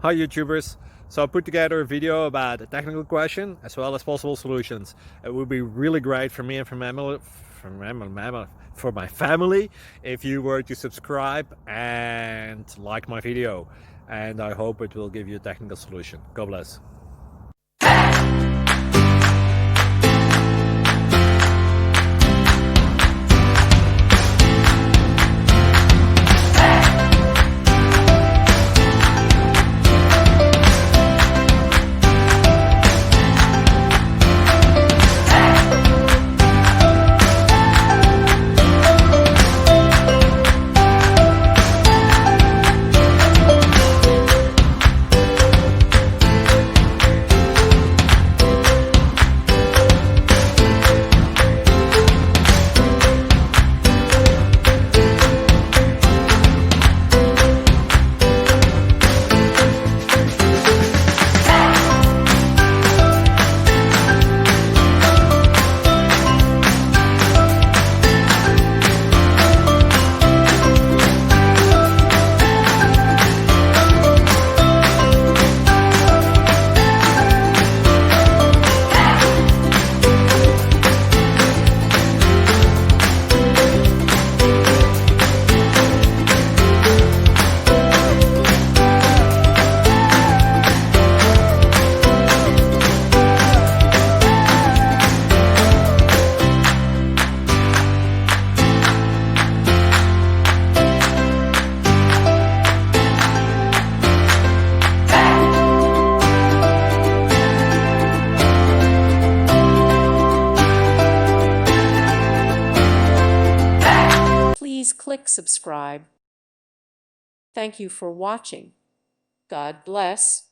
Hi YouTubers! So I put together a video about a technical question as well as possible solutions. It would be really great for me and for my family if you were to subscribe and like my video, and I hope it will give you a technical solution. God bless. Please click subscribe. Thank you for watching. God bless.